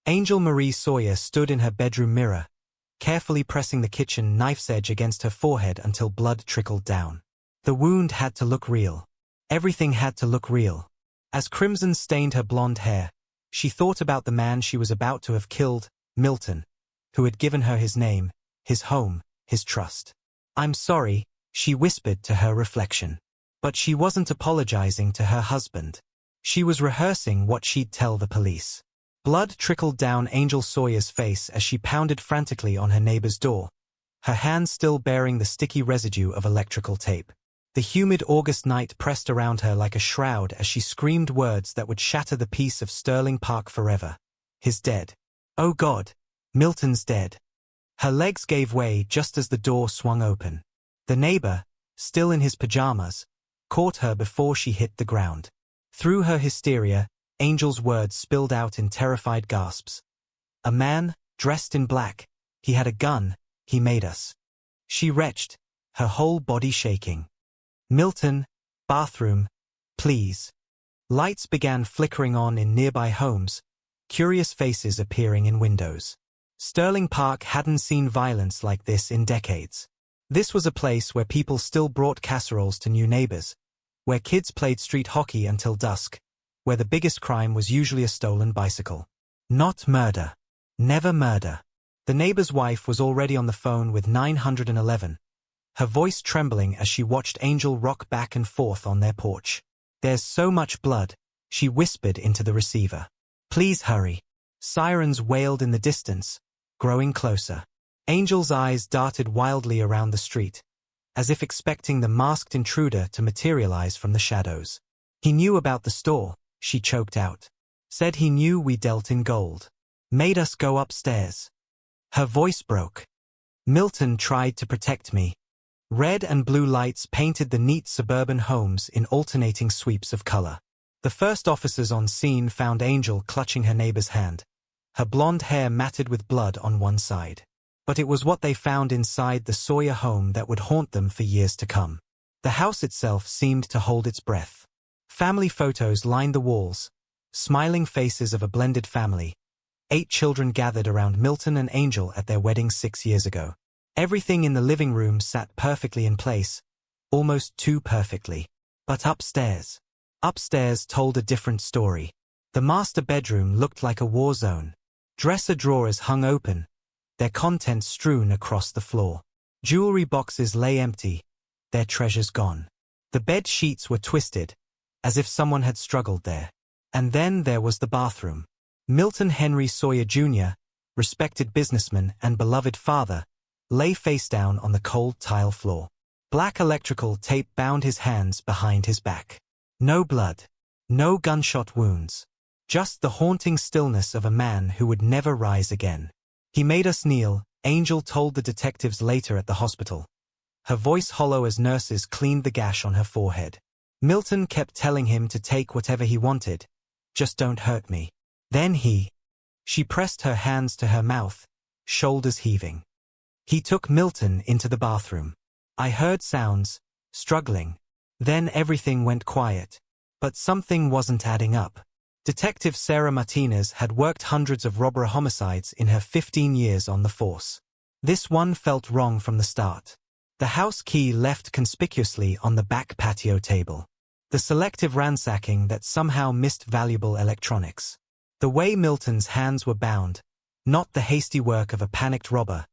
Angel Marie Sawyer stood in her bedroom mirror, carefully pressing the kitchen knife's edge against her forehead until blood trickled down. The wound had to look real. Everything had to look real. As crimson stained her blonde hair, she thought about the man she was about to have killed, Milton, who had given her his name, his home, his trust. "I'm sorry," she whispered to her reflection. But she wasn't apologizing to her husband. She was rehearsing what she'd tell the police. Blood trickled down Angel Sawyer's face as she pounded frantically on her neighbor's door, her hands still bearing the sticky residue of electrical tape. The humid August night pressed around her like a shroud as she screamed words that would shatter the peace of Sterling Park forever. "He's dead. Oh God, Milton's dead." Her legs gave way just as the door swung open. The neighbor, still in his pajamas, caught her before she hit the ground. Through her hysteria, Angel's words spilled out in terrified gasps. "A man, dressed in black. He had a gun. He made us." She retched, her whole body shaking. "Milton, bathroom, please." Lights began flickering on in nearby homes, curious faces appearing in windows. Sterling Park hadn't seen violence like this in decades. This was a place where people still brought casseroles to new neighbors, where kids played street hockey until dusk, where the biggest crime was usually a stolen bicycle. Not murder. Never murder. The neighbor's wife was already on the phone with 911, her voice trembling as she watched Angel rock back and forth on their porch. "There's so much blood," she whispered into the receiver. "Please hurry." Sirens wailed in the distance, growing closer. Angel's eyes darted wildly around the street, as if expecting the masked intruder to materialize from the shadows. "He knew about the store," she choked out. "Said he knew we dealt in gold. Made us go upstairs." Her voice broke. "Milton tried to protect me." Red and blue lights painted the neat suburban homes in alternating sweeps of color. The first officers on scene found Angel clutching her neighbor's hand, her blonde hair matted with blood on one side. But it was what they found inside the Sawyer home that would haunt them for years to come. The house itself seemed to hold its breath. Family photos lined the walls, smiling faces of a blended family. 8 children gathered around Milton and Angel at their wedding 6 years ago. Everything in the living room sat perfectly in place, almost too perfectly. But upstairs told a different story. The master bedroom looked like a war zone. Dresser drawers hung open, their contents strewn across the floor. Jewelry boxes lay empty, their treasures gone. The bed sheets were twisted, as if someone had struggled there. And then there was the bathroom. Milton Henry Sawyer Jr., respected businessman and beloved father, lay face down on the cold tile floor. Black electrical tape bound his hands behind his back. No blood. No gunshot wounds. Just the haunting stillness of a man who would never rise again. "He made us kneel," Angel told the detectives later at the hospital, her voice hollow as nurses cleaned the gash on her forehead. "Milton kept telling him to take whatever he wanted. Just don't hurt me. Then She pressed her hands to her mouth, shoulders heaving. "He took Milton into the bathroom. I heard sounds, struggling. Then everything went quiet. But something wasn't adding up." Detective Sarah Martinez had worked hundreds of robbery homicides in her 15 years on the force. This one felt wrong from the start. The house key left conspicuously on the back patio table. The selective ransacking that somehow missed valuable electronics. The way Milton's hands were bound, not the hasty work of a panicked robber,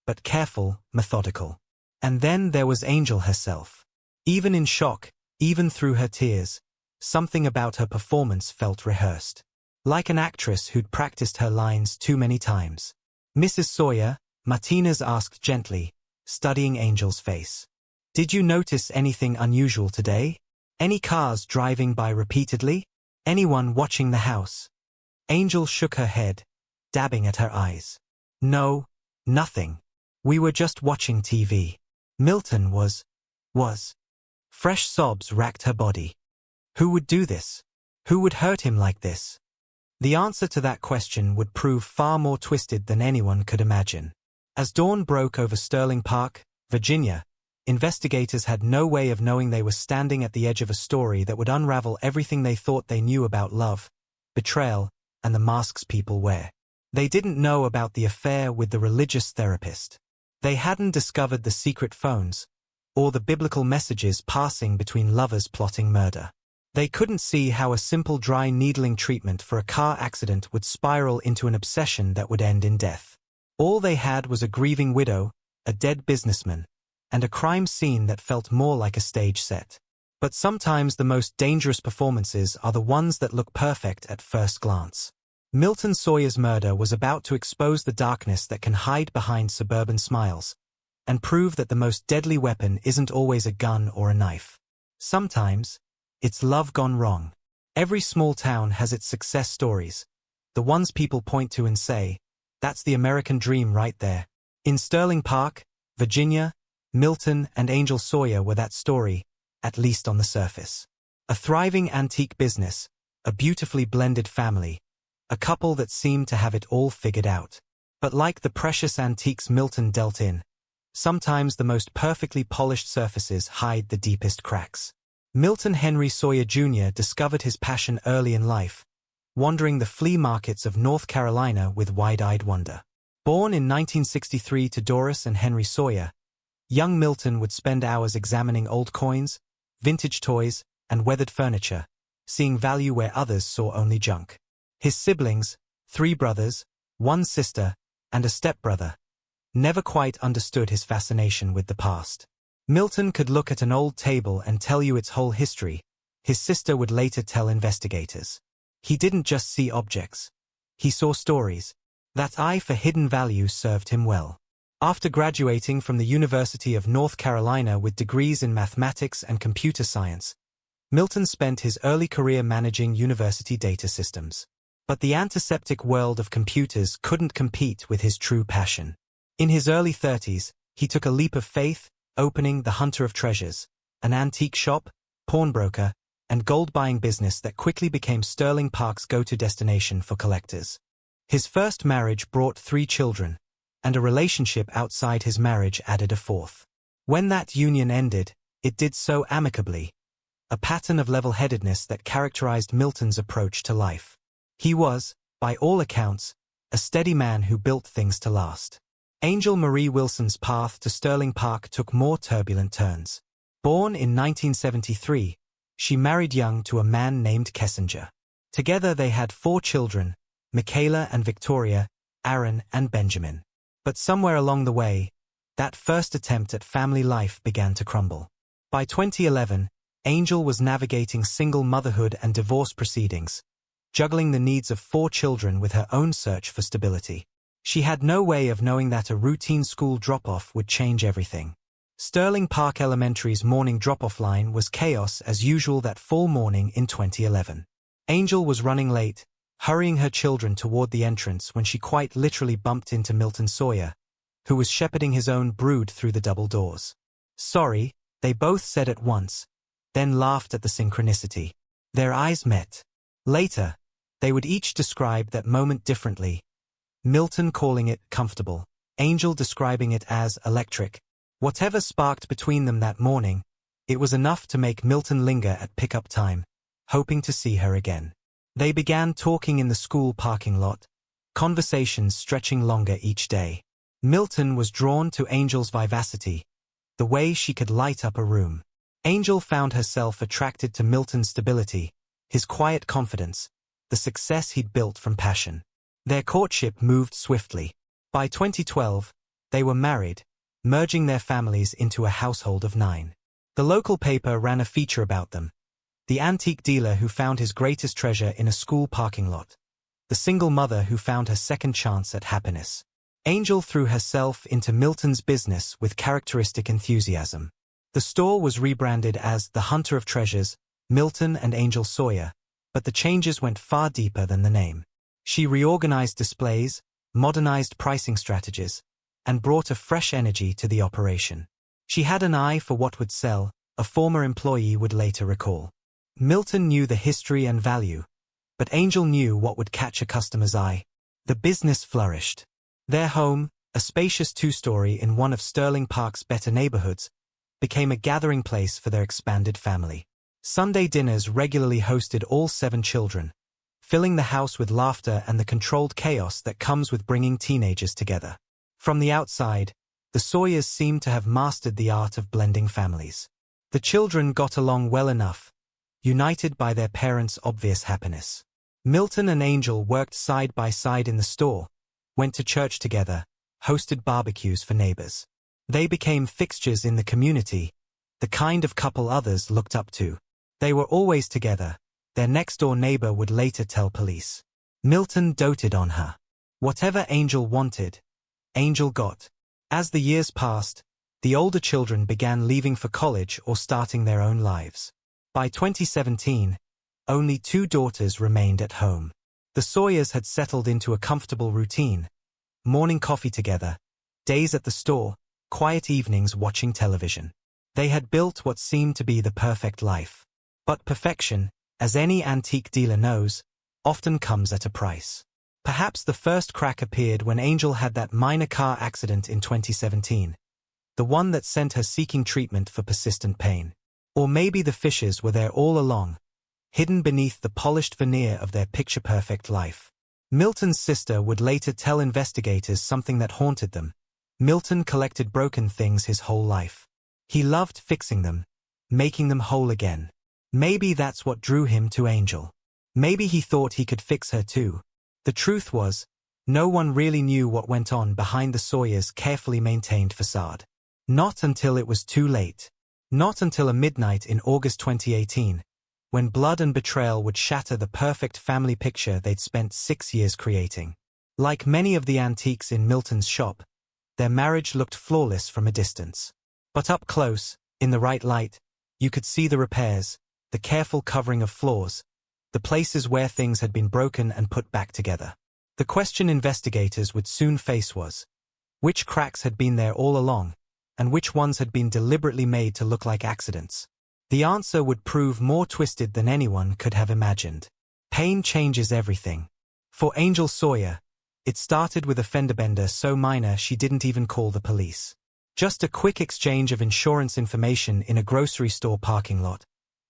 but careful, methodical. And then there was Angel herself. Even in shock, even through her tears, something about her performance felt rehearsed. Like an actress who'd practiced her lines too many times. "Mrs. Sawyer," Martinez asked gently, studying Angel's face. "Did you notice anything unusual today? Any cars driving by repeatedly? Anyone watching the house?" Angel shook her head, dabbing at her eyes. "No, nothing. We were just watching TV. Milton was. Fresh sobs racked her body. Who would do this? Who would hurt him like this? The answer to that question would prove far more twisted than anyone could imagine. As dawn broke over Sterling Park, Virginia, investigators had no way of knowing they were standing at the edge of a story that would unravel everything they thought they knew about love, betrayal, and the masks people wear. They didn't know about the affair with the religious therapist. They hadn't discovered the secret phones, or the biblical messages passing between lovers plotting murder. They couldn't see how a simple dry needling treatment for a car accident would spiral into an obsession that would end in death. All they had was a grieving widow, a dead businessman, and a crime scene that felt more like a stage set. But sometimes the most dangerous performances are the ones that look perfect at first glance. Milton Sawyer's murder was about to expose the darkness that can hide behind suburban smiles, and prove that the most deadly weapon isn't always a gun or a knife. Sometimes, it's love gone wrong. Every small town has its success stories, the ones people point to and say, "That's the American dream right there." In Sterling Park, Virginia, Milton and Angel Sawyer were that story, at least on the surface. A thriving antique business, a beautifully blended family, a couple that seemed to have it all figured out. But like the precious antiques Milton dealt in, sometimes the most perfectly polished surfaces hide the deepest cracks. Milton Henry Sawyer Jr. discovered his passion early in life, wandering the flea markets of North Carolina with wide-eyed wonder. Born in 1963 to Doris and Henry Sawyer, young Milton would spend hours examining old coins, vintage toys, and weathered furniture, seeing value where others saw only junk. His siblings, 3 brothers, 1 sister, and a stepbrother, never quite understood his fascination with the past. Milton could look at an old table and tell you its whole history. His sister would later tell investigators. He didn't just see objects. He saw stories. That eye for hidden value served him well. After graduating from the University of North Carolina with degrees in mathematics and computer science, Milton spent his early career managing university data systems. But the antiseptic world of computers couldn't compete with his true passion. In his early 30s, he took a leap of faith, opening the Hunter of Treasures, an antique shop, pawnbroker, and gold-buying business that quickly became Sterling Park's go-to destination for collectors. His first marriage brought 3 children, and a relationship outside his marriage added a 4th. When that union ended, it did so amicably, a pattern of level-headedness that characterized Milton's approach to life. He was, by all accounts, a steady man who built things to last. Angel Marie Wilson's path to Sterling Park took more turbulent turns. Born in 1973, she married young to a man named Kessinger. Together they had 4 children, Michaela and Victoria, Aaron and Benjamin. But somewhere along the way, that first attempt at family life began to crumble. By 2011, Angel was navigating single motherhood and divorce proceedings, juggling the needs of 4 children with her own search for stability. She had no way of knowing that a routine school drop-off would change everything. Sterling Park Elementary's morning drop-off line was chaos as usual that fall morning in 2011. Angel was running late, hurrying her children toward the entrance when she quite literally bumped into Milton Sawyer, who was shepherding his own brood through the double doors. "Sorry," they both said at once, then laughed at the synchronicity. Their eyes met. Later, they would each describe that moment differently, Milton calling it comfortable, Angel describing it as electric. Whatever sparked between them that morning, it was enough to make Milton linger at pickup time, hoping to see her again. They began talking in the school parking lot, conversations stretching longer each day. Milton was drawn to Angel's vivacity, the way she could light up a room. Angel found herself attracted to Milton's stability, his quiet confidence, the success he'd built from passion. Their courtship moved swiftly. By 2012, they were married, merging their families into a household of 9. The local paper ran a feature about them. The antique dealer who found his greatest treasure in a school parking lot. The single mother who found her second chance at happiness. Angel threw herself into Milton's business with characteristic enthusiasm. The store was rebranded as the Hunter of Treasures, Milton and Angel Sawyer, but the changes went far deeper than the name. She reorganized displays, modernized pricing strategies, and brought a fresh energy to the operation. She had an eye for what would sell, a former employee would later recall. Milton knew the history and value, but Angel knew what would catch a customer's eye. The business flourished. Their home, a spacious 2-story in one of Sterling Park's better neighborhoods, became a gathering place for their expanded family. Sunday dinners regularly hosted all 7 children, filling the house with laughter and the controlled chaos that comes with bringing teenagers together. From the outside, the Sawyers seemed to have mastered the art of blending families. The children got along well enough, united by their parents' obvious happiness. Milton and Angel worked side by side in the store, went to church together, hosted barbecues for neighbors. They became fixtures in the community, the kind of couple others looked up to. They were always together. Their next-door neighbor would later tell police. Milton doted on her. Whatever Angel wanted, Angel got. As the years passed, the older children began leaving for college or starting their own lives. By 2017, only 2 daughters remained at home. The Sawyers had settled into a comfortable routine. Morning coffee together, days at the store, quiet evenings watching television. They had built what seemed to be the perfect life. But perfection, as any antique dealer knows, often comes at a price. Perhaps the first crack appeared when Angel had that minor car accident in 2017. The one that sent her seeking treatment for persistent pain. Or maybe the fissures were there all along, hidden beneath the polished veneer of their picture-perfect life. Milton's sister would later tell investigators something that haunted them. Milton collected broken things his whole life. He loved fixing them, making them whole again. Maybe that's what drew him to Angel. Maybe he thought he could fix her too. The truth was, no one really knew what went on behind the Sawyers' carefully maintained facade. Not until it was too late. Not until a midnight in August 2018, when blood and betrayal would shatter the perfect family picture they'd spent 6 years creating. Like many of the antiques in Milton's shop, their marriage looked flawless from a distance. But up close, in the right light, you could see the repairs, the careful covering of flaws, the places where things had been broken and put back together. The question investigators would soon face was, which cracks had been there all along, and which ones had been deliberately made to look like accidents? The answer would prove more twisted than anyone could have imagined. Pain changes everything. For Angel Sawyer, it started with a fender bender so minor she didn't even call the police. Just a quick exchange of insurance information in a grocery store parking lot.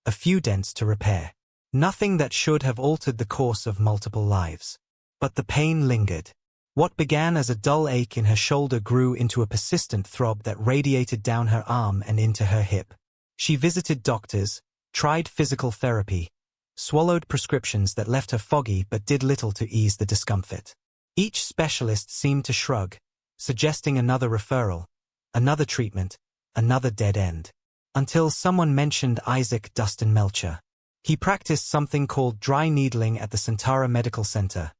A few dents to repair. Nothing that should have altered the course of multiple lives. But the pain lingered. What began as a dull ache in her shoulder grew into a persistent throb that radiated down her arm and into her hip. She visited doctors, tried physical therapy, swallowed prescriptions that left her foggy but did little to ease the discomfort. Each specialist seemed to shrug, suggesting another referral, another treatment, another dead end. Until someone mentioned Isaac Dustin Melcher. He practiced something called dry needling at the Centara Medical Center,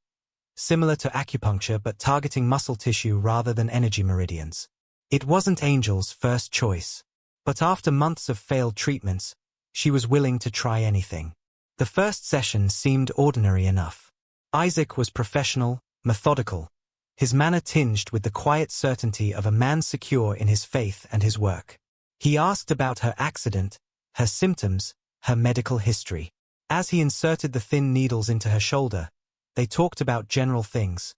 similar to acupuncture but targeting muscle tissue rather than energy meridians. It wasn't Angel's first choice. But after months of failed treatments, she was willing to try anything. The first session seemed ordinary enough. Isaac was professional, methodical, his manner tinged with the quiet certainty of a man secure in his faith and his work. He asked about her accident, her symptoms, her medical history. As he inserted the thin needles into her shoulder, they talked about general things.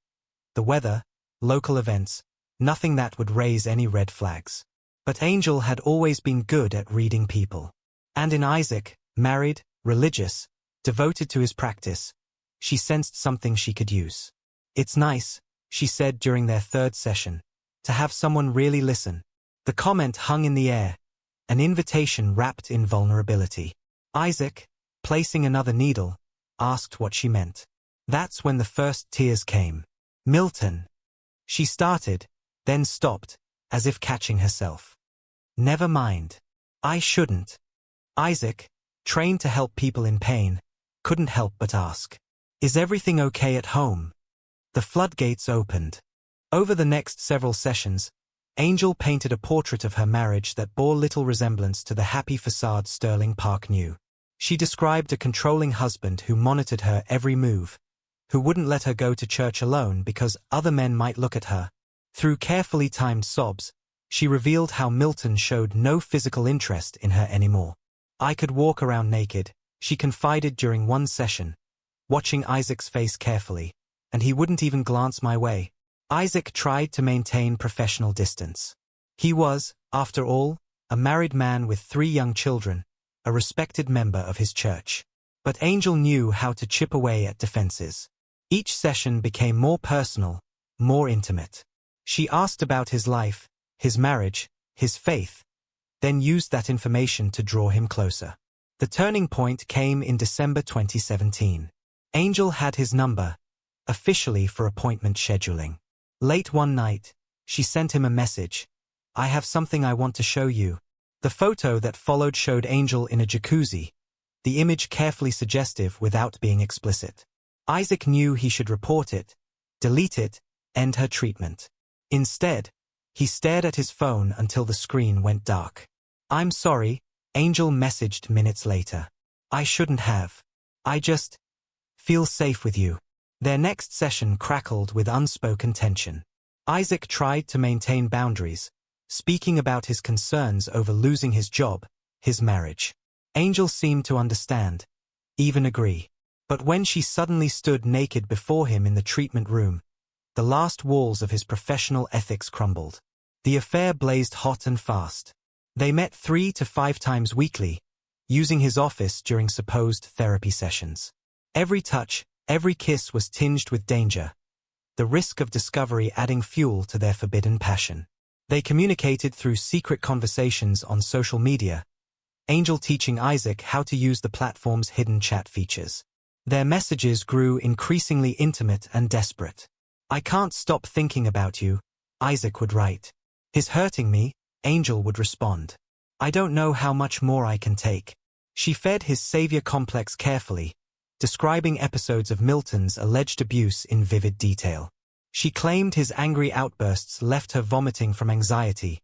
The weather, local events, nothing that would raise any red flags. But Angel had always been good at reading people. And in Isaac, married, religious, devoted to his practice, she sensed something she could use. "It's nice," she said during their third session, "to have someone really listen." The comment hung in the air, an invitation wrapped in vulnerability. Isaac, placing another needle, asked what she meant. That's when the first tears came. "Milton." She started, then stopped, as if catching herself. "Never mind. I shouldn't." Isaac, trained to help people in pain, couldn't help but ask, "Is everything okay at home?" The floodgates opened. Over the next several sessions, Angel painted a portrait of her marriage that bore little resemblance to the happy facade Sterling Park knew. She described a controlling husband who monitored her every move, who wouldn't let her go to church alone because other men might look at her. Through carefully timed sobs, she revealed how Milton showed no physical interest in her anymore. "I could walk around naked," she confided during one session, watching Isaac's face carefully, "and he wouldn't even glance my way." Isaac tried to maintain professional distance. He was, after all, a married man with 3 young children, a respected member of his church. But Angel knew how to chip away at defenses. Each session became more personal, more intimate. She asked about his life, his marriage, his faith, then used that information to draw him closer. The turning point came in December 2017. Angel had his number, officially for appointment scheduling. Late one night, she sent him a message. "I have something I want to show you." The photo that followed showed Angel in a jacuzzi, the image carefully suggestive without being explicit. Isaac knew he should report it, delete it, end her treatment. Instead, he stared at his phone until the screen went dark. "I'm sorry," Angel messaged minutes later. "I shouldn't have. I just feel safe with you." Their next session crackled with unspoken tension. Isaac tried to maintain boundaries, speaking about his concerns over losing his job, his marriage. Angel seemed to understand, even agree. But when she suddenly stood naked before him in the treatment room, the last walls of his professional ethics crumbled. The affair blazed hot and fast. They met 3 to 5 times weekly, using his office during supposed therapy sessions. Every touch, every kiss was tinged with danger, the risk of discovery adding fuel to their forbidden passion. They communicated through secret conversations on social media, Angel teaching Isaac how to use the platform's hidden chat features. Their messages grew increasingly intimate and desperate. "I can't stop thinking about you," Isaac would write. "He's hurting me," Angel would respond. "I don't know how much more I can take." She fed his savior complex carefully, describing episodes of Milton's alleged abuse in vivid detail. She claimed his angry outbursts left her vomiting from anxiety,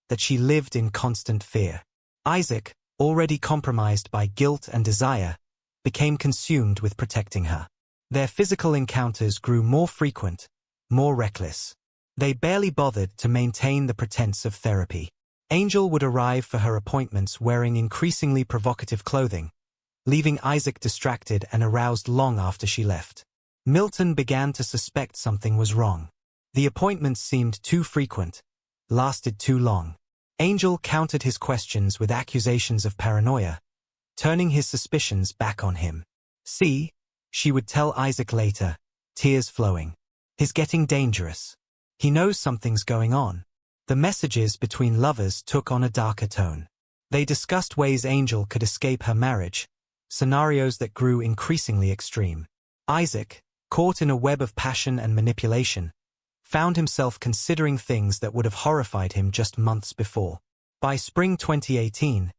that she lived in constant fear. Isaac, already compromised by guilt and desire, became consumed with protecting her. Their physical encounters grew more frequent, more reckless. They barely bothered to maintain the pretense of therapy. Angel would arrive for her appointments wearing increasingly provocative clothing, leaving Isaac distracted and aroused long after she left. Milton began to suspect something was wrong. The appointments seemed too frequent, lasted too long. Angel countered his questions with accusations of paranoia, turning his suspicions back on him. "See," she would tell Isaac later, tears flowing. "He's getting dangerous. He knows something's going on." The messages between lovers took on a darker tone. They discussed ways Angel could escape her marriage, scenarios that grew increasingly extreme. Isaac, caught in a web of passion and manipulation, found himself considering things that would have horrified him just months before. By spring 2018,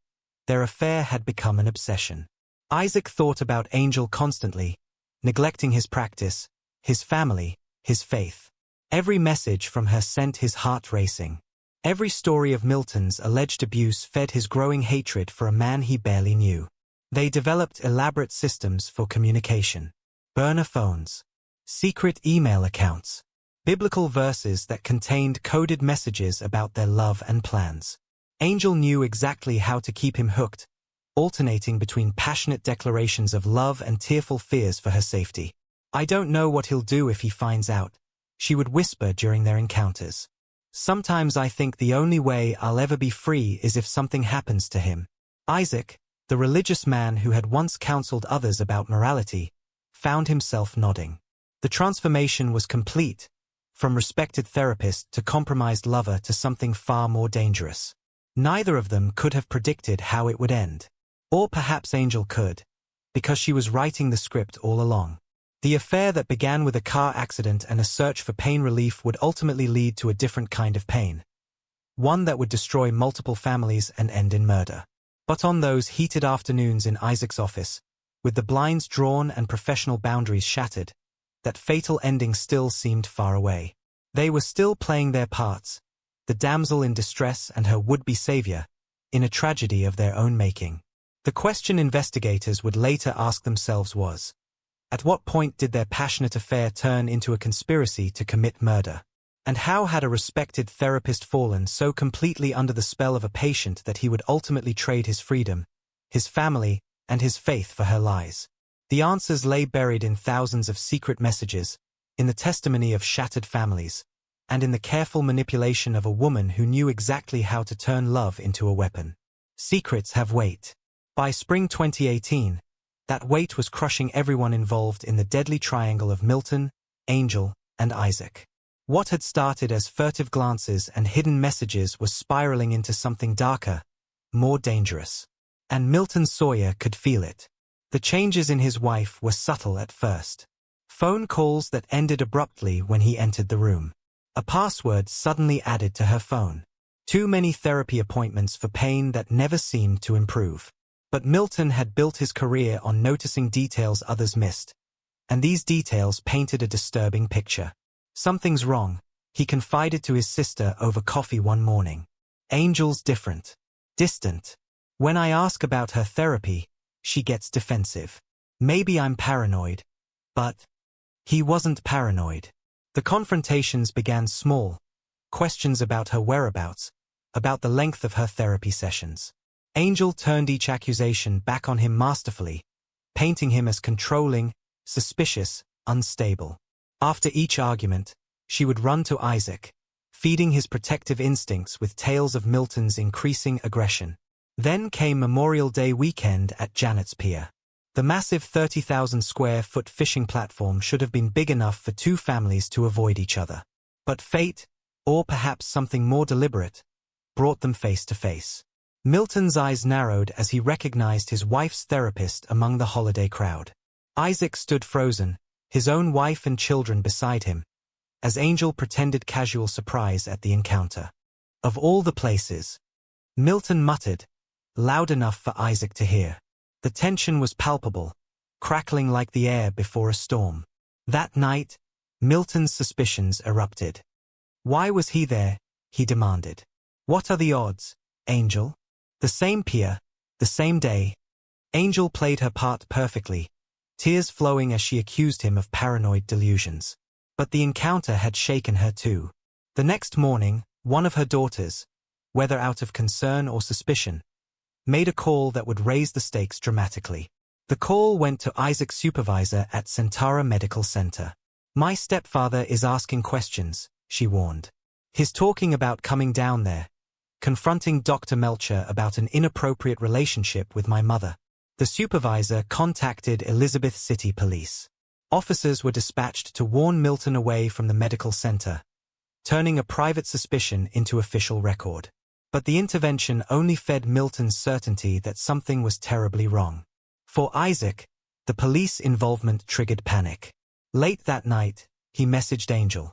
their affair had become an obsession. Isaac thought about Angel constantly, neglecting his practice, his family, his faith. Every message from her sent his heart racing. Every story of Milton's alleged abuse fed his growing hatred for a man he barely knew. They developed elaborate systems for communication. Burner phones, secret email accounts, biblical verses that contained coded messages about their love and plans. Angel knew exactly how to keep him hooked, alternating between passionate declarations of love and tearful fears for her safety. "I don't know what he'll do if he finds out," she would whisper during their encounters. "Sometimes I think the only way I'll ever be free is if something happens to him." Isaac, the religious man who had once counseled others about morality, found himself nodding. The transformation was complete, from respected therapist to compromised lover to something far more dangerous. Neither of them could have predicted how it would end. Or perhaps Angel could, because she was writing the script all along. The affair that began with a car accident and a search for pain relief would ultimately lead to a different kind of pain. One that would destroy multiple families and end in murder. But on those heated afternoons in Isaac's office, with the blinds drawn and professional boundaries shattered, that fatal ending still seemed far away. They were still playing their parts, the damsel in distress and her would-be savior, in a tragedy of their own making. The question investigators would later ask themselves was, at what point did their passionate affair turn into a conspiracy to commit murder? And how had a respected therapist fallen so completely under the spell of a patient that he would ultimately trade his freedom, his family, and his faith for her lies? The answers lay buried in thousands of secret messages, in the testimony of shattered families, and in the careful manipulation of a woman who knew exactly how to turn love into a weapon. Secrets have weight. By spring 2018, That weight was crushing everyone involved in the deadly triangle of Milton, Angel, and Isaac. What had started as furtive glances and hidden messages was spiraling into something darker, more dangerous. And Milton Sawyer could feel it. The changes in his wife were subtle at first. Phone calls that ended abruptly when he entered the room. A password suddenly added to her phone. Too many therapy appointments for pain that never seemed to improve. But Milton had built his career on noticing details others missed. And these details painted a disturbing picture. Something's wrong, he confided to his sister over coffee one morning. Angel's different. Distant. When I ask about her therapy, she gets defensive. Maybe I'm paranoid. But he wasn't paranoid. The confrontations began small. Questions about her whereabouts, about the length of her therapy sessions. Angel turned each accusation back on him masterfully, painting him as controlling, suspicious, unstable. After each argument, she would run to Isaac, feeding his protective instincts with tales of Milton's increasing aggression. Then came Memorial Day weekend at Janet's Pier. The massive 30,000-square-foot fishing platform should have been big enough for two families to avoid each other. But fate, or perhaps something more deliberate, brought them face to face. Milton's eyes narrowed as he recognized his wife's therapist among the holiday crowd. Isaac stood frozen, his own wife and children beside him, as Angel pretended casual surprise at the encounter. Of all the places, Milton muttered, loud enough for Isaac to hear. The tension was palpable, crackling like the air before a storm. That night, Milton's suspicions erupted. Why was he there? He demanded. What are the odds, Angel? The same pier, the same day. Angel played her part perfectly, tears flowing as she accused him of paranoid delusions. But the encounter had shaken her too. The next morning, one of her daughters, whether out of concern or suspicion, made a call that would raise the stakes dramatically. The call went to Isaac's supervisor at Centara Medical Center. My stepfather is asking questions, she warned. He's talking about coming down there, confronting Dr. Melcher about an inappropriate relationship with my mother. The supervisor contacted Elizabeth City Police. Officers were dispatched to warn Milton away from the medical center, turning a private suspicion into official record. But the intervention only fed Milton's certainty that something was terribly wrong. For Isaac, the police involvement triggered panic. Late that night, he messaged Angel.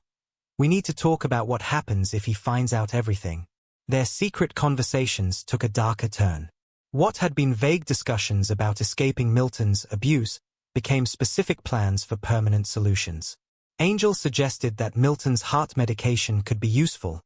We need to talk about what happens if he finds out everything. Their secret conversations took a darker turn. What had been vague discussions about escaping Milton's abuse became specific plans for permanent solutions. Angel suggested that Milton's heart medication could be useful,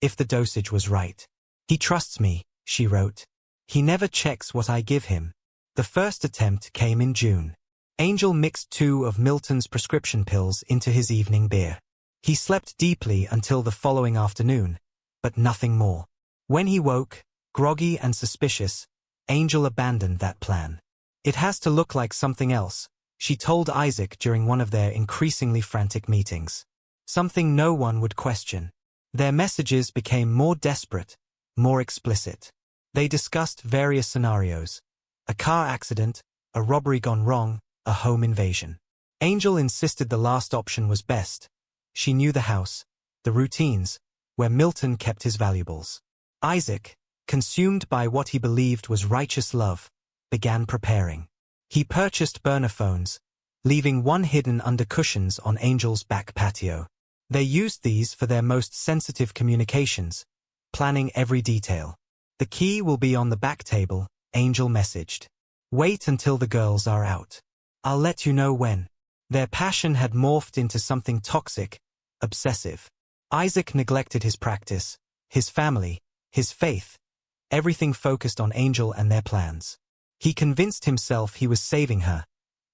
if the dosage was right. He trusts me, she wrote. He never checks what I give him. The first attempt came in June. Angel mixed 2 of Milton's prescription pills into his evening beer. He slept deeply until the following afternoon, but nothing more. When he woke, groggy and suspicious, Angel abandoned that plan. It has to look like something else, she told Isaac during one of their increasingly frantic meetings. Something no one would question. Their messages became more desperate, more explicit. They discussed various scenarios. A car accident, a robbery gone wrong, a home invasion. Angel insisted the last option was best. She knew the house, the routines, where Milton kept his valuables. Isaac, consumed by what he believed was righteous love, began preparing. He purchased burner phones, leaving one hidden under cushions on Angel's back patio. They used these for their most sensitive communications, planning every detail. The key will be on the back table, Angel messaged. Wait until the girls are out. I'll let you know when. Their passion had morphed into something toxic, obsessive. Isaac neglected his practice, his family, his faith. Everything focused on Angel and their plans. He convinced himself he was saving her,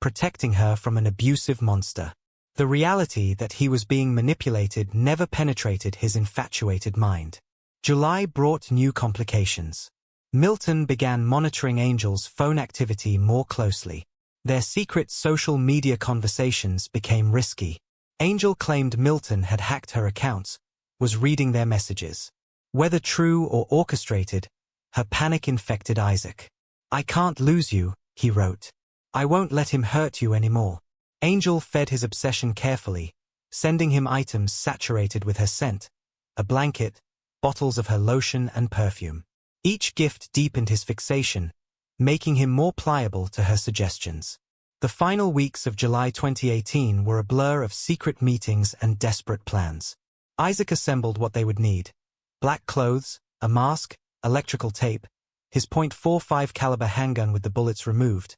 protecting her from an abusive monster. The reality that he was being manipulated never penetrated his infatuated mind. July brought new complications. Milton began monitoring Angel's phone activity more closely. Their secret social media conversations became risky. Angel claimed Milton had hacked her accounts, was reading their messages. Whether true or orchestrated, her panic infected Isaac. I can't lose you, he wrote. I won't let him hurt you anymore. Angel fed his obsession carefully, sending him items saturated with her scent, a blanket, bottles of her lotion and perfume. Each gift deepened his fixation, making him more pliable to her suggestions. The final weeks of July 2018 were a blur of secret meetings and desperate plans. Isaac assembled what they would need: black clothes, a mask, electrical tape, his .45 caliber handgun with the bullets removed,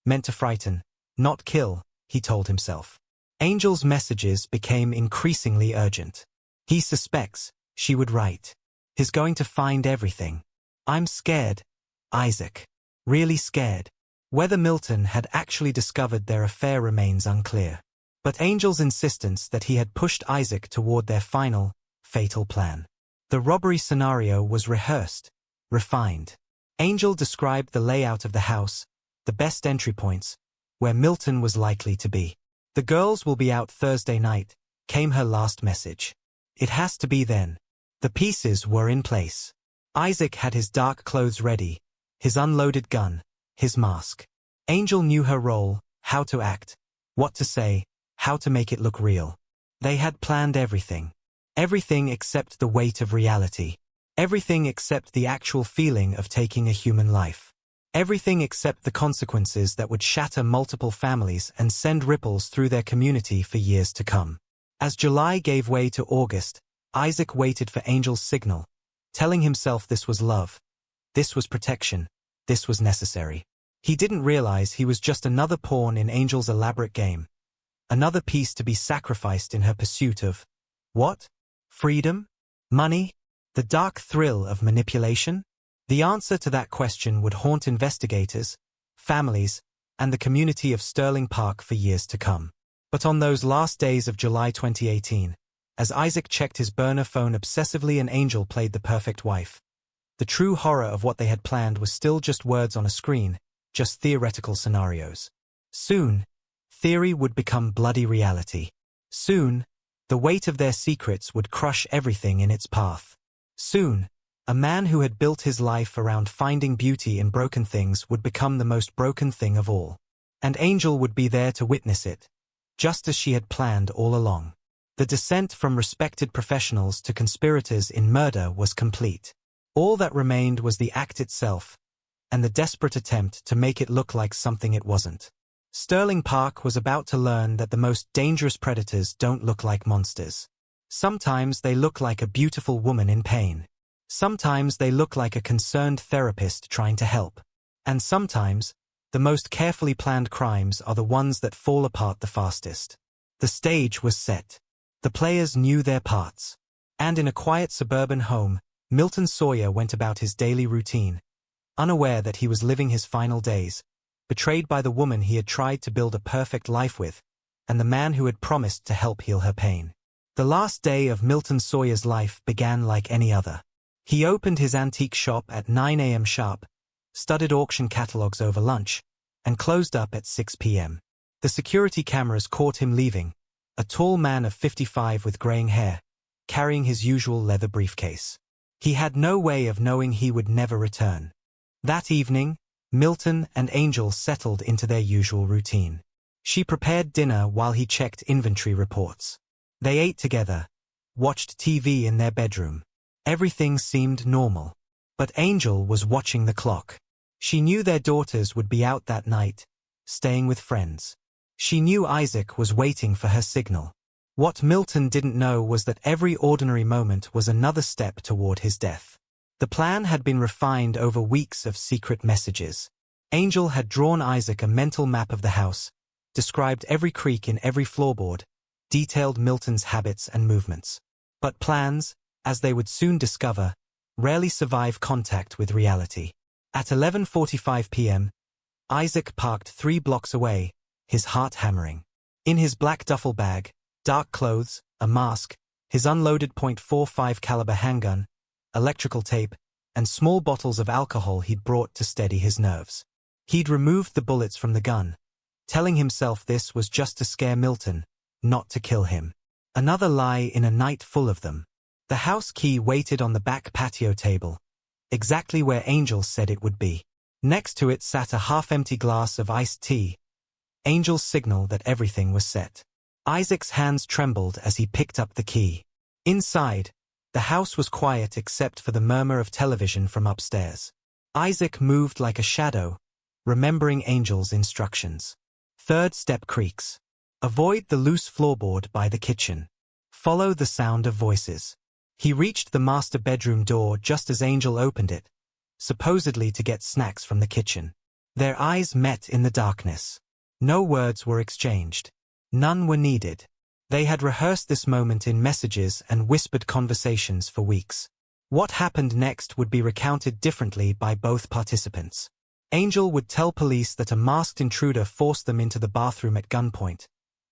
meant to frighten, not kill, he told himself. Angel's messages became increasingly urgent. He suspects, she would write. He's going to find everything. I'm scared, Isaac. Really scared. Whether Milton had actually discovered their affair remains unclear. But Angel's insistence that he had pushed Isaac toward their final, fatal plan. The robbery scenario was rehearsed, refined. Angel described the layout of the house, the best entry points, where Milton was likely to be. The girls will be out Thursday night, came her last message. It has to be then. The pieces were in place. Isaac had his dark clothes ready, his unloaded gun, his mask. Angel knew her role, how to act, what to say, how to make it look real. They had planned everything. Everything except the weight of reality. Everything except the actual feeling of taking a human life. Everything except the consequences that would shatter multiple families and send ripples through their community for years to come. As July gave way to August, Isaac waited for Angel's signal, telling himself this was love, this was protection, this was necessary. He didn't realize he was just another pawn in Angel's elaborate game. Another piece to be sacrificed in her pursuit of what? Freedom? Money? The dark thrill of manipulation? The answer to that question would haunt investigators, families, and the community of Sterling Park for years to come. But on those last days of July 2018, as Isaac checked his burner phone obsessively and Angel played the perfect wife, the true horror of what they had planned was still just words on a screen, just theoretical scenarios. Soon, theory would become bloody reality. Soon, the weight of their secrets would crush everything in its path. Soon, a man who had built his life around finding beauty in broken things would become the most broken thing of all. And Angel would be there to witness it, just as she had planned all along. The descent from respected professionals to conspirators in murder was complete. All that remained was the act itself, and the desperate attempt to make it look like something it wasn't. Sterling Park was about to learn that the most dangerous predators don't look like monsters. Sometimes they look like a beautiful woman in pain. Sometimes they look like a concerned therapist trying to help. And sometimes, the most carefully planned crimes are the ones that fall apart the fastest. The stage was set. The players knew their parts. And in a quiet suburban home, Milton Sawyer went about his daily routine, unaware that he was living his final days, betrayed by the woman he had tried to build a perfect life with, and the man who had promised to help heal her pain. The last day of Milton Sawyer's life began like any other. He opened his antique shop at 9 a.m. sharp, studied auction catalogs over lunch, and closed up at 6 p.m. The security cameras caught him leaving, a tall man of 55 with graying hair, carrying his usual leather briefcase. He had no way of knowing he would never return. That evening, Milton and Angel settled into their usual routine. She prepared dinner while he checked inventory reports. They ate together, watched TV in their bedroom. Everything seemed normal. But Angel was watching the clock. She knew their daughters would be out that night, staying with friends. She knew Isaac was waiting for her signal. What Milton didn't know was that every ordinary moment was another step toward his death. The plan had been refined over weeks of secret messages. Angel had drawn Isaac a mental map of the house, described every creak in every floorboard, detailed Milton's habits and movements. But plans, as they would soon discover, rarely survive contact with reality. At 11:45 p.m., Isaac parked 3 blocks away, his heart hammering. In his black duffel bag, dark clothes, a mask, his unloaded .45 caliber handgun, electrical tape, and small bottles of alcohol he'd brought to steady his nerves. He'd removed the bullets from the gun, telling himself this was just to scare Milton, not to kill him. Another lie in a night full of them. The house key waited on the back patio table, exactly where Angel said it would be. Next to it sat a half-empty glass of iced tea, Angel's signal that everything was set. Isaac's hands trembled as he picked up the key. Inside, the house was quiet except for the murmur of television from upstairs. Isaac moved like a shadow, remembering Angel's instructions. Third step creaks. Avoid the loose floorboard by the kitchen. Follow the sound of voices. He reached the master bedroom door just as Angel opened it, supposedly to get snacks from the kitchen. Their eyes met in the darkness. No words were exchanged. None were needed. They had rehearsed this moment in messages and whispered conversations for weeks. What happened next would be recounted differently by both participants. Angel would tell police that a masked intruder forced them into the bathroom at gunpoint,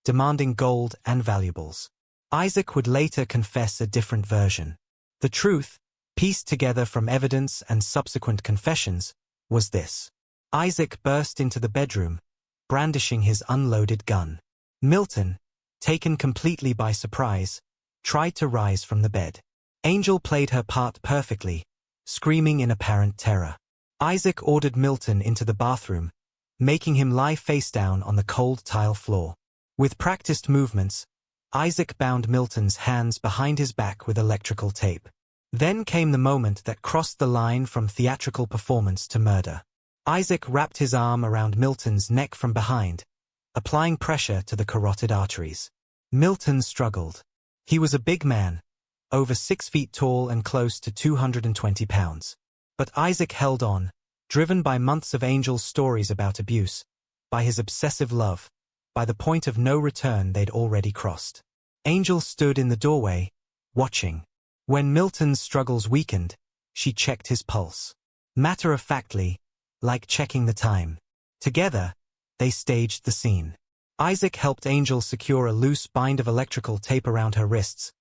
demanding gold and valuables. Isaac would later confess a different version. The truth, pieced together from evidence and subsequent confessions, was this. Isaac burst into the bedroom, brandishing his unloaded gun. Milton, taken completely by surprise, tried to rise from the bed. Angel played her part perfectly, screaming in apparent terror. Isaac ordered Milton into the bathroom, making him lie face down on the cold tile floor. With practiced movements, Isaac bound Milton's hands behind his back with electrical tape. Then came the moment that crossed the line from theatrical performance to murder. Isaac wrapped his arm around Milton's neck from behind, applying pressure to the carotid arteries. Milton struggled. He was a big man, over 6 feet tall and close to 220 pounds. But Isaac held on, driven by months of Angel's stories about abuse, by his obsessive love, by the point of no return they'd already crossed. Angel stood in the doorway, watching. When Milton's struggles weakened, she checked his pulse. Matter-of-factly, like checking the time. Together, they staged the scene. Isaac helped Angel secure a loose bind of electrical tape around her wrists,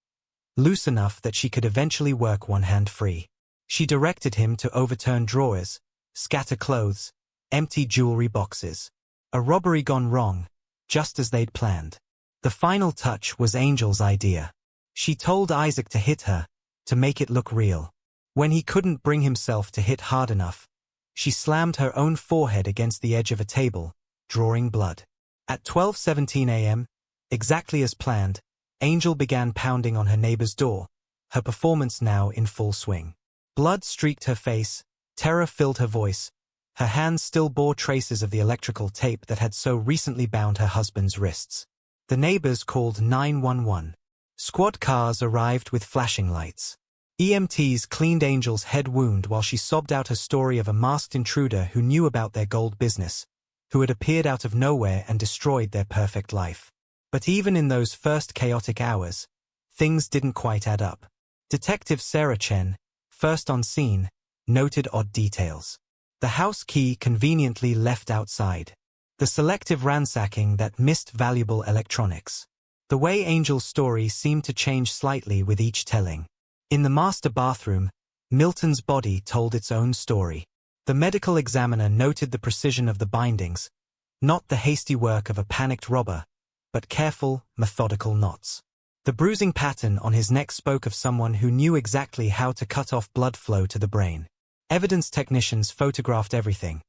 loose enough that she could eventually work one hand free. She directed him to overturn drawers, scatter clothes, empty jewelry boxes. A robbery gone wrong, just as they'd planned. The final touch was Angel's idea. She told Isaac to hit her, to make it look real. When he couldn't bring himself to hit hard enough, she slammed her own forehead against the edge of a table, drawing blood. At 12:17 a.m., exactly as planned, Angel began pounding on her neighbor's door, her performance now in full swing. Blood streaked her face, terror filled her voice, her hands still bore traces of the electrical tape that had so recently bound her husband's wrists. The neighbors called 911. Squad cars arrived with flashing lights. EMTs cleaned Angel's head wound while she sobbed out her story of a masked intruder who knew about their gold business, who had appeared out of nowhere and destroyed their perfect life. But even in those first chaotic hours, things didn't quite add up. Detective Sarah Chen, first on scene, noted odd details. The house key conveniently left outside. The selective ransacking that missed valuable electronics. The way Angel's story seemed to change slightly with each telling. In the master bathroom, Milton's body told its own story. The medical examiner noted the precision of the bindings, not the hasty work of a panicked robber, but careful, methodical knots. The bruising pattern on his neck spoke of someone who knew exactly how to cut off blood flow to the brain. Evidence technicians photographed everything.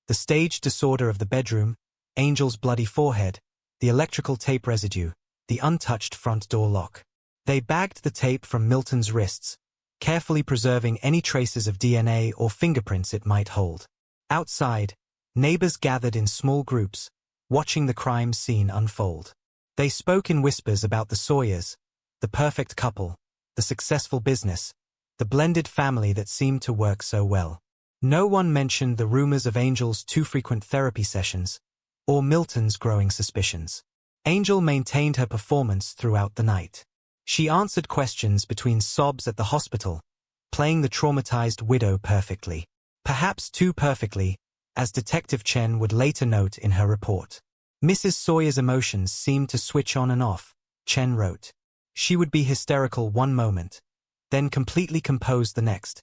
The staged disorder of the bedroom, Angel's bloody forehead, the electrical tape residue, the untouched front door lock. They bagged the tape from Milton's wrists, carefully preserving any traces of DNA or fingerprints it might hold. Outside, neighbors gathered in small groups, watching the crime scene unfold. They spoke in whispers about the Sawyers, the perfect couple, the successful business, the blended family that seemed to work so well. No one mentioned the rumors of Angel's too frequent therapy sessions, or Milton's growing suspicions. Angel maintained her performance throughout the night. She answered questions between sobs at the hospital, playing the traumatized widow perfectly. Perhaps too perfectly, as Detective Chen would later note in her report. Mrs. Sawyer's emotions seemed to switch on and off, Chen wrote. She would be hysterical one moment, then completely composed the next,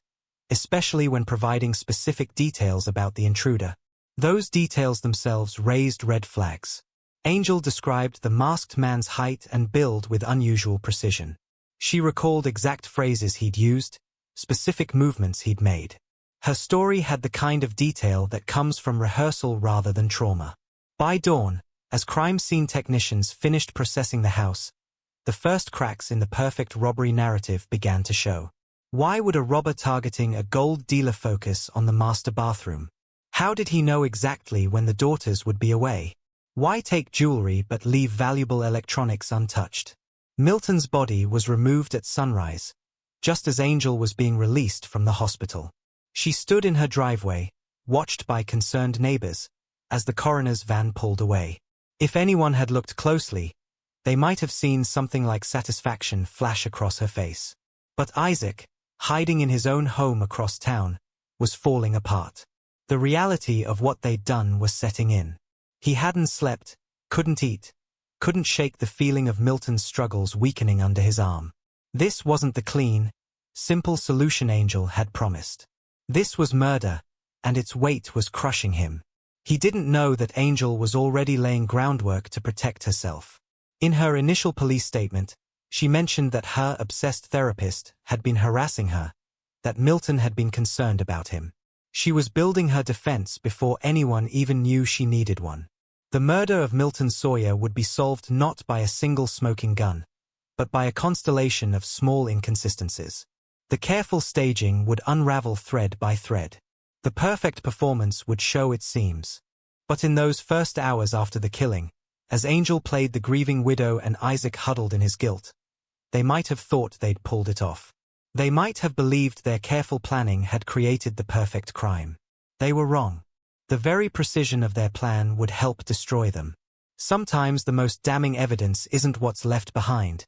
especially when providing specific details about the intruder. Those details themselves raised red flags. Angel described the masked man's height and build with unusual precision. She recalled exact phrases he'd used, specific movements he'd made. Her story had the kind of detail that comes from rehearsal rather than trauma. By dawn, as crime scene technicians finished processing the house, the first cracks in the perfect robbery narrative began to show. Why would a robber targeting a gold dealer focus on the master bathroom? How did he know exactly when the daughters would be away? Why take jewelry but leave valuable electronics untouched? Milton's body was removed at sunrise, just as Angel was being released from the hospital. She stood in her driveway, watched by concerned neighbors, as the coroner's van pulled away. If anyone had looked closely, they might have seen something like satisfaction flash across her face. But Isaac, hiding in his own home across town, was falling apart. The reality of what they'd done was setting in. He hadn't slept, couldn't eat, couldn't shake the feeling of Milton's struggles weakening under his arm. This wasn't the clean, simple solution Angel had promised. This was murder, and its weight was crushing him. He didn't know that Angel was already laying groundwork to protect herself. In her initial police statement, she mentioned that her obsessed therapist had been harassing her, that Milton had been concerned about him. She was building her defense before anyone even knew she needed one. The murder of Milton Sawyer would be solved not by a single smoking gun, but by a constellation of small inconsistencies. The careful staging would unravel thread by thread. The perfect performance would show its seams. But in those first hours after the killing, as Angel played the grieving widow and Isaac huddled in his guilt, they might have thought they'd pulled it off. They might have believed their careful planning had created the perfect crime. They were wrong. The very precision of their plan would help destroy them. Sometimes the most damning evidence isn't what's left behind,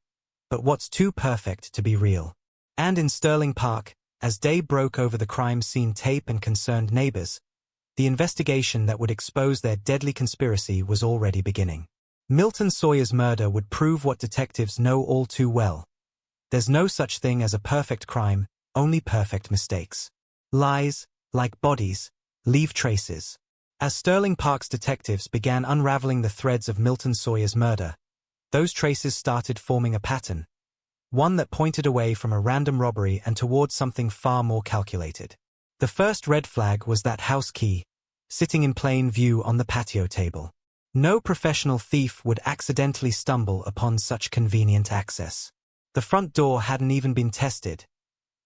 but what's too perfect to be real. And in Sterling Park, as day broke over the crime scene tape and concerned neighbors, the investigation that would expose their deadly conspiracy was already beginning. Milton Sawyer's murder would prove what detectives know all too well. There's no such thing as a perfect crime, only perfect mistakes. Lies, like bodies, leave traces. As Sterling Park's detectives began unraveling the threads of Milton Sawyer's murder, those traces started forming a pattern, one that pointed away from a random robbery and towards something far more calculated. The first red flag was that house key, sitting in plain view on the patio table. No professional thief would accidentally stumble upon such convenient access. The front door hadn't even been tested.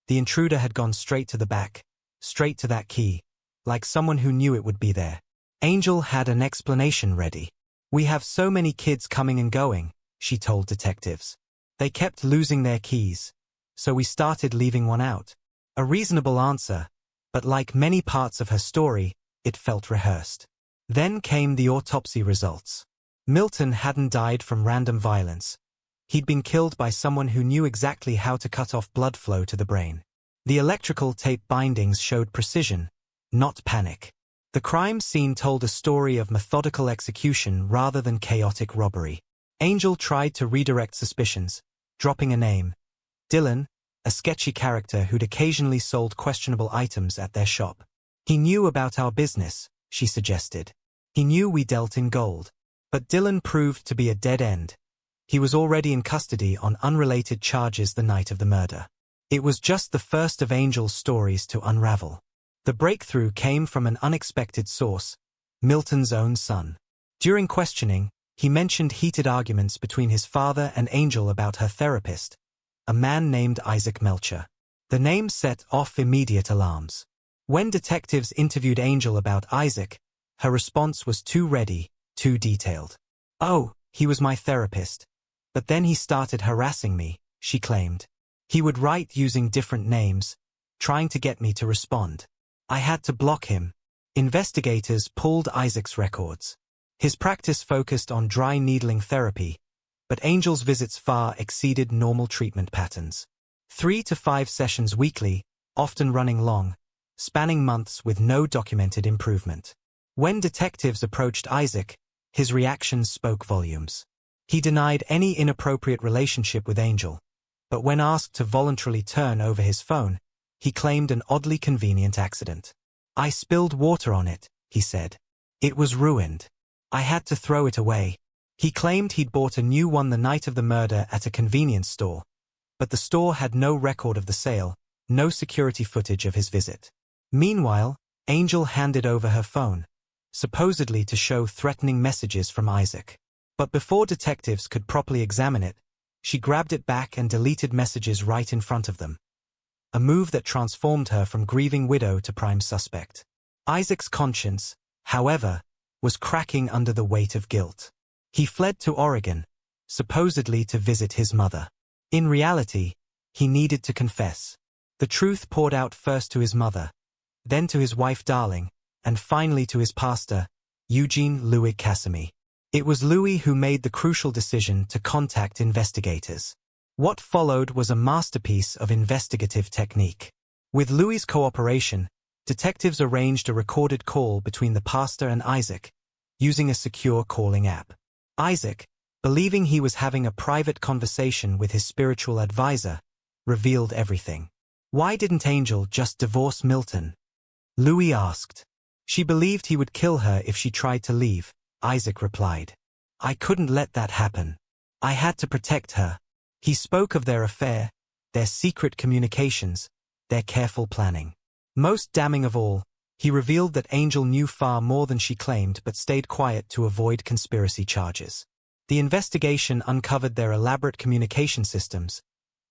The intruder had gone straight to the back, straight to that key, like someone who knew it would be there. Angel had an explanation ready. "We have so many kids coming and going," she told detectives. "They kept losing their keys, so we started leaving one out." A reasonable answer, but like many parts of her story, it felt rehearsed. Then came the autopsy results. Milton hadn't died from random violence. He'd been killed by someone who knew exactly how to cut off blood flow to the brain. The electrical tape bindings showed precision, not panic. The crime scene told a story of methodical execution rather than chaotic robbery. Angel tried to redirect suspicions, dropping a name. Dylan, a sketchy character who'd occasionally sold questionable items at their shop. "He knew about our business," she suggested. "He knew we dealt in gold." But Dylan proved to be a dead end. He was already in custody on unrelated charges the night of the murder. It was just the first of Angel's stories to unravel. The breakthrough came from an unexpected source, Milton's own son. During questioning, he mentioned heated arguments between his father and Angel about her therapist, a man named Isaac Melcher. The name set off immediate alarms. When detectives interviewed Angel about Isaac, her response was too ready, too detailed. "Oh, he was my therapist. But then he started harassing me," she claimed. "He would write using different names, trying to get me to respond. I had to block him." Investigators pulled Isaac's records. His practice focused on dry needling therapy, but Angel's visits far exceeded normal treatment patterns. 3 to 5 sessions weekly, often running long, spanning months with no documented improvement. When detectives approached Isaac, his reactions spoke volumes. He denied any inappropriate relationship with Angel, but when asked to voluntarily turn over his phone, he claimed an oddly convenient accident. "I spilled water on it," he said. "It was ruined. I had to throw it away." He claimed he'd bought a new one the night of the murder at a convenience store, but the store had no record of the sale, no security footage of his visit. Meanwhile, Angel handed over her phone, supposedly to show threatening messages from Isaac. But before detectives could properly examine it, she grabbed it back and deleted messages right in front of them. A move that transformed her from grieving widow to prime suspect. Isaac's conscience, however, was cracking under the weight of guilt. He fled to Oregon, supposedly to visit his mother. In reality, he needed to confess. The truth poured out first to his mother, then to his wife Darling, and finally to his pastor, Eugene Louis Casimir. It was Louis who made the crucial decision to contact investigators. What followed was a masterpiece of investigative technique. With Louis's cooperation, detectives arranged a recorded call between the pastor and Isaac, using a secure calling app. Isaac, believing he was having a private conversation with his spiritual advisor, revealed everything. "Why didn't Angel just divorce Milton?" Louis asked. "She believed he would kill her if she tried to leave," Isaac replied. "I couldn't let that happen. I had to protect her." He spoke of their affair, their secret communications, their careful planning. Most damning of all, he revealed that Angel knew far more than she claimed but stayed quiet to avoid conspiracy charges. The investigation uncovered their elaborate communication systems,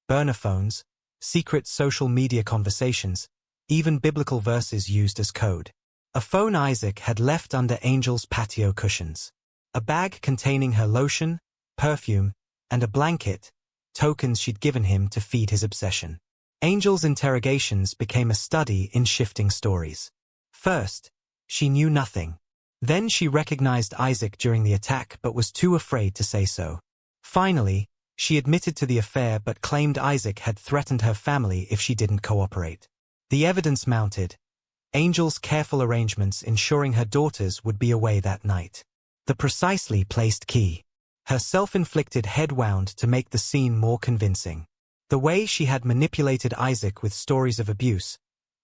burner phones, secret social media conversations, even biblical verses used as code. A phone Isaac had left under Angel's patio cushions. A bag containing her lotion, perfume, and a blanket, tokens she'd given him to feed his obsession. Angel's interrogations became a study in shifting stories. First, she knew nothing. Then she recognized Isaac during the attack but was too afraid to say so. Finally, she admitted to the affair but claimed Isaac had threatened her family if she didn't cooperate. The evidence mounted, Angel's careful arrangements ensuring her daughters would be away that night. The precisely placed key. Her self-inflicted head wound to make the scene more convincing. The way she had manipulated Isaac with stories of abuse,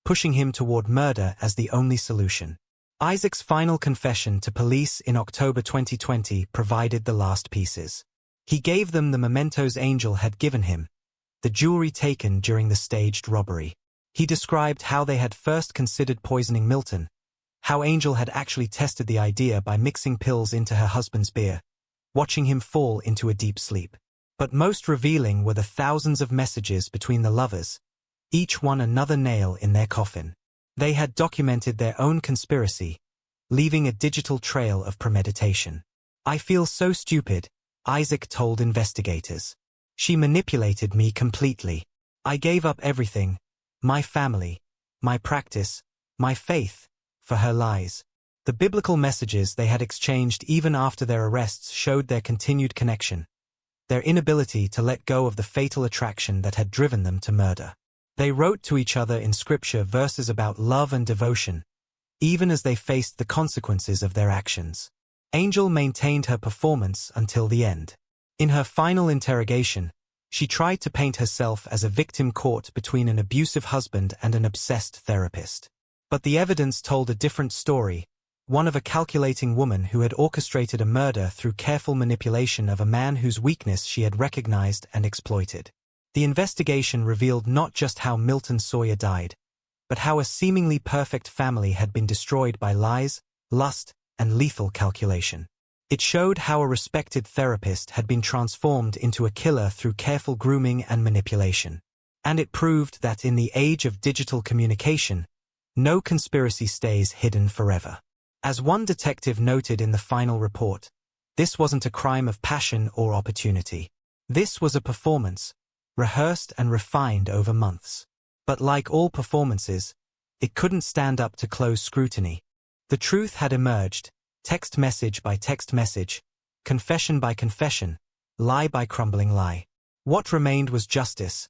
pushing him toward murder as the only solution. Isaac's final confession to police in October 2020 provided the last pieces. He gave them the mementos Angel had given him, the jewelry taken during the staged robbery. He described how they had first considered poisoning Milton, how Angel had actually tested the idea by mixing pills into her husband's beer, watching him fall into a deep sleep. But most revealing were the thousands of messages between the lovers, each one another nail in their coffin. They had documented their own conspiracy, leaving a digital trail of premeditation. "I feel so stupid," Isaac told investigators. "She manipulated me completely. I gave up everything, my family, my practice, my faith, for her lies." The biblical messages they had exchanged even after their arrests showed their continued connection, their inability to let go of the fatal attraction that had driven them to murder. They wrote to each other in scripture verses about love and devotion, even as they faced the consequences of their actions. Angel maintained her performance until the end. In her final interrogation, she tried to paint herself as a victim caught between an abusive husband and an obsessed therapist. But the evidence told a different story, one of a calculating woman who had orchestrated a murder through careful manipulation of a man whose weakness she had recognized and exploited. The investigation revealed not just how Milton Sawyer died, but how a seemingly perfect family had been destroyed by lies, lust, and lethal calculation. It showed how a respected therapist had been transformed into a killer through careful grooming and manipulation. And it proved that in the age of digital communication, no conspiracy stays hidden forever. As one detective noted in the final report, this wasn't a crime of passion or opportunity. This was a performance, rehearsed and refined over months. But like all performances, it couldn't stand up to close scrutiny. The truth had emerged, text message by text message, confession by confession, lie by crumbling lie. What remained was justice,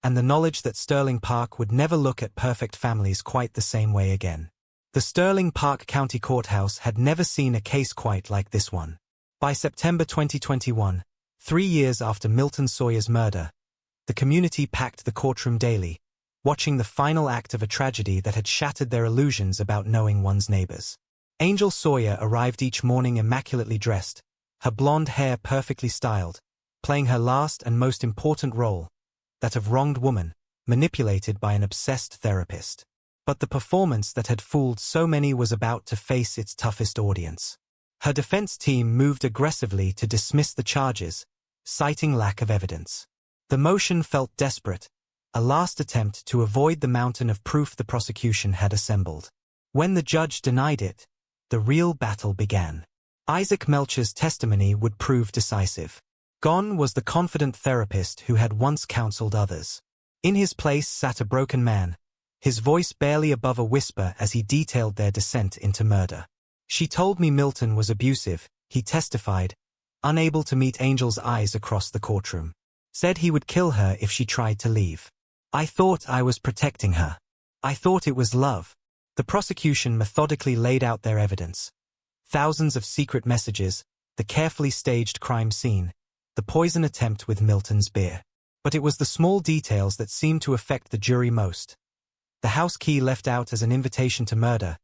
and the knowledge that Sterling Park would never look at perfect families quite the same way again. The Sterling Park County Courthouse had never seen a case quite like this one. By September 2021, 3 years after Milton Sawyer's murder, the community packed the courtroom daily, watching the final act of a tragedy that had shattered their illusions about knowing one's neighbors. Angel Sawyer arrived each morning immaculately dressed, her blonde hair perfectly styled, playing her last and most important role, that of wronged woman, manipulated by an obsessed therapist. But the performance that had fooled so many was about to face its toughest audience. Her defense team moved aggressively to dismiss the charges, citing lack of evidence. The motion felt desperate, a last attempt to avoid the mountain of proof the prosecution had assembled. When the judge denied it, the real battle began. Isaac Melcher's testimony would prove decisive. Gone was the confident therapist who had once counseled others. In his place sat a broken man, his voice barely above a whisper as he detailed their descent into murder. "She told me Milton was abusive," he testified, unable to meet Angel's eyes across the courtroom. "Said he would kill her if she tried to leave. I thought I was protecting her. I thought it was love." The prosecution methodically laid out their evidence. Thousands of secret messages, the carefully staged crime scene, the poison attempt with Milton's beer. But it was the small details that seemed to affect the jury most. The house key left out as an invitation to murder,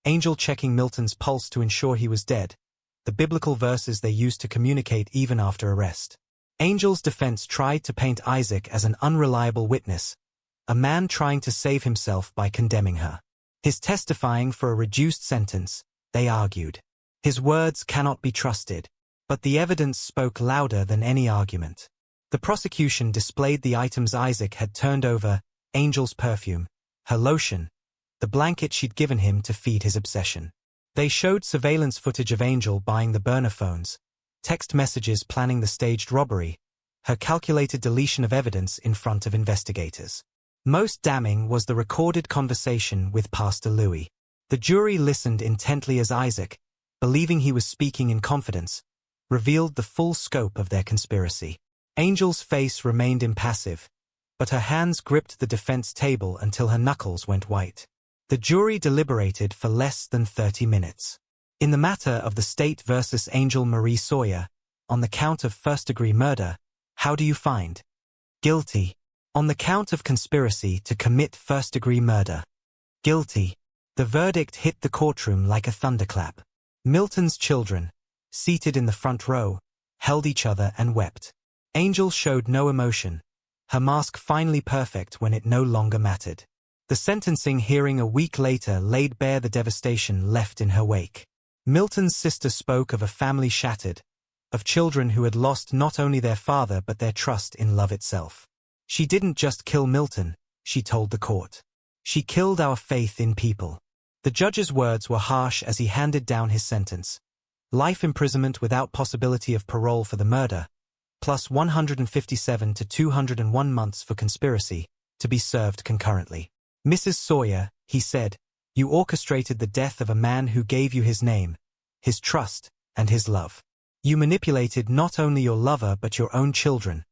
Angel checking Milton's pulse to ensure he was dead, the biblical verses they used to communicate even after arrest. Angel's defense tried to paint Isaac as an unreliable witness, a man trying to save himself by condemning her. His testifying for a reduced sentence, they argued. His words cannot be trusted. But the evidence spoke louder than any argument. The prosecution displayed the items Isaac had turned over: Angel's perfume, her lotion, the blanket she'd given him to feed his obsession. They showed surveillance footage of Angel buying the burner phones, text messages planning the staged robbery, her calculated deletion of evidence in front of investigators. Most damning was the recorded conversation with Pastor Louis. The jury listened intently as Isaac, believing he was speaking in confidence, revealed the full scope of their conspiracy. Angel's face remained impassive, but her hands gripped the defense table until her knuckles went white. The jury deliberated for less than 30 minutes. In the matter of the state versus Angel Marie Sawyer, on the count of first-degree murder, how do you find? Guilty. On the count of conspiracy to commit first-degree murder, guilty. The verdict hit the courtroom like a thunderclap. Milton's children, seated in the front row, held each other and wept. Angel showed no emotion, her mask finally perfect when it no longer mattered. The sentencing hearing a week later laid bare the devastation left in her wake. Milton's sister spoke of a family shattered, of children who had lost not only their father but their trust in love itself. "She didn't just kill Milton," she told the court. "She killed our faith in people." The judge's words were harsh as he handed down his sentence. Life imprisonment without possibility of parole for the murder, plus 157 to 201 months for conspiracy, to be served concurrently. "Mrs. Sawyer," he said, "you orchestrated the death of a man who gave you his name, his trust, and his love. You manipulated not only your lover but your own children,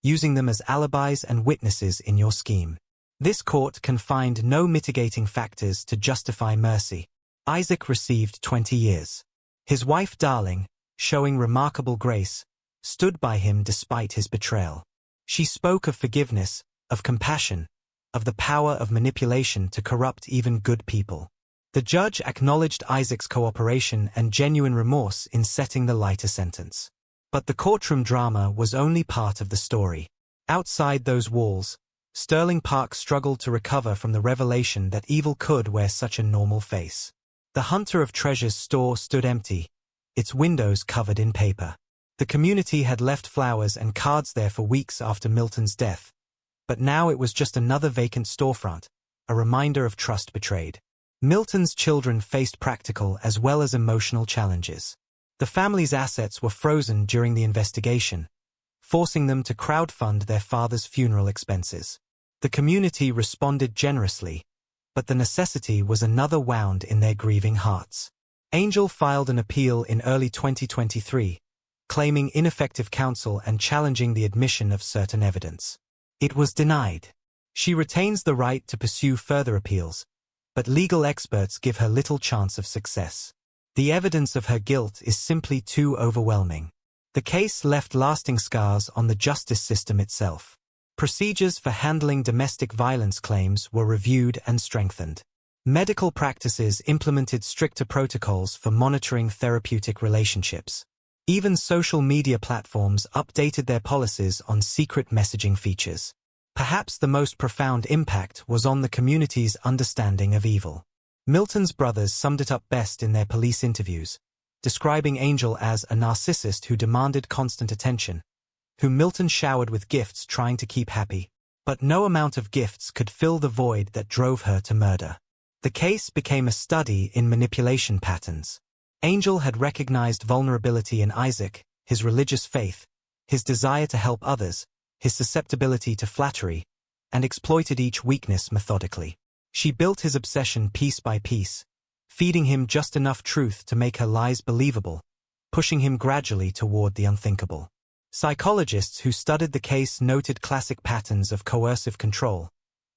using them as alibis and witnesses in your scheme. This court can find no mitigating factors to justify mercy." Isaac received 20 years. His wife Darling, showing remarkable grace, stood by him despite his betrayal. She spoke of forgiveness, of compassion, of the power of manipulation to corrupt even good people. The judge acknowledged Isaac's cooperation and genuine remorse in setting the lighter sentence. But the courtroom drama was only part of the story. Outside those walls, Sterling Park struggled to recover from the revelation that evil could wear such a normal face. The Hunter of Treasures store stood empty, its windows covered in paper. The community had left flowers and cards there for weeks after Milton's death, but now it was just another vacant storefront, a reminder of trust betrayed. Milton's children faced practical as well as emotional challenges. The family's assets were frozen during the investigation, forcing them to crowdfund their father's funeral expenses. The community responded generously, but the necessity was another wound in their grieving hearts. Angel filed an appeal in early 2023, claiming ineffective counsel and challenging the admission of certain evidence. It was denied. She retains the right to pursue further appeals, but legal experts give her little chance of success. The evidence of her guilt is simply too overwhelming. The case left lasting scars on the justice system itself. Procedures for handling domestic violence claims were reviewed and strengthened. Medical practices implemented stricter protocols for monitoring therapeutic relationships. Even social media platforms updated their policies on secret messaging features. Perhaps the most profound impact was on the community's understanding of evil. Milton's brothers summed it up best in their police interviews, describing Angel as a narcissist who demanded constant attention, whom Milton showered with gifts trying to keep happy. But no amount of gifts could fill the void that drove her to murder. The case became a study in manipulation patterns. Angel had recognized vulnerability in Isaac, his religious faith, his desire to help others, his susceptibility to flattery, and exploited each weakness methodically. She built his obsession piece by piece, feeding him just enough truth to make her lies believable, pushing him gradually toward the unthinkable. Psychologists who studied the case noted classic patterns of coercive control,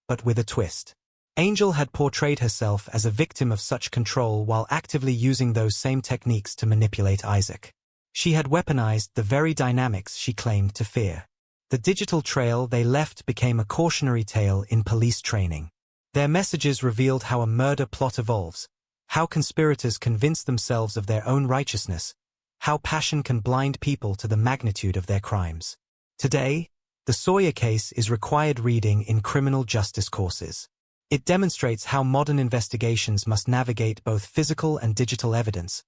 but with a twist. Angel had portrayed herself as a victim of such control while actively using those same techniques to manipulate Isaac. She had weaponized the very dynamics she claimed to fear. The digital trail they left became a cautionary tale in police training. Their messages revealed how a murder plot evolves, how conspirators convince themselves of their own righteousness, how passion can blind people to the magnitude of their crimes. Today, the Sawyer case is required reading in criminal justice courses. It demonstrates how modern investigations must navigate both physical and digital evidence,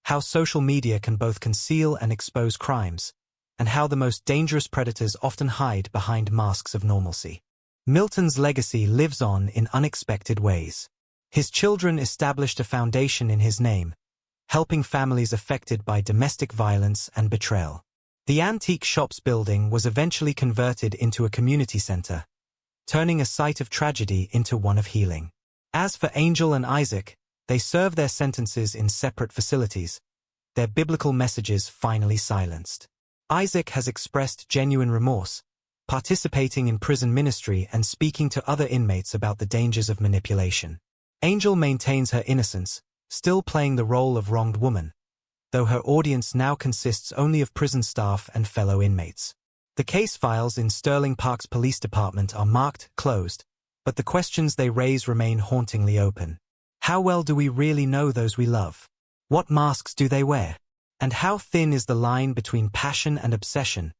how social media can both conceal and expose crimes, and how the most dangerous predators often hide behind masks of normalcy. Milton's legacy lives on in unexpected ways. His children established a foundation in his name, helping families affected by domestic violence and betrayal. The antique shops building was eventually converted into a community center, turning a site of tragedy into one of healing. As for Angel and Isaac, they serve their sentences in separate facilities, their biblical messages finally silenced. Isaac has expressed genuine remorse, participating in prison ministry and speaking to other inmates about the dangers of manipulation. Angel maintains her innocence, still playing the role of wronged woman, though her audience now consists only of prison staff and fellow inmates. The case files in Sterling Park's police department are marked closed, but the questions they raise remain hauntingly open. How well do we really know those we love? What masks do they wear? And how thin is the line between passion and obsession,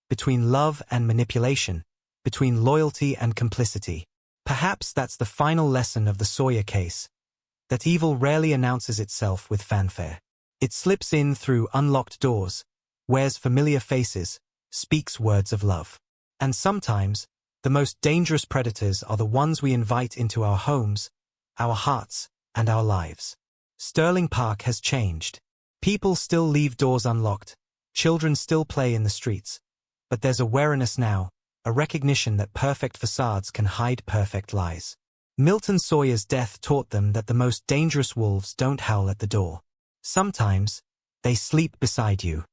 between love and manipulation, between loyalty and complicity? Perhaps that's the final lesson of the Sawyer case, that evil rarely announces itself with fanfare. It slips in through unlocked doors, wears familiar faces, speaks words of love. And sometimes, the most dangerous predators are the ones we invite into our homes, our hearts, and our lives. Sterling Park has changed. People still leave doors unlocked, children still play in the streets, but there's awareness now, a recognition that perfect facades can hide perfect lies. Milton Sawyer's death taught them that the most dangerous wolves don't howl at the door. Sometimes, they sleep beside you.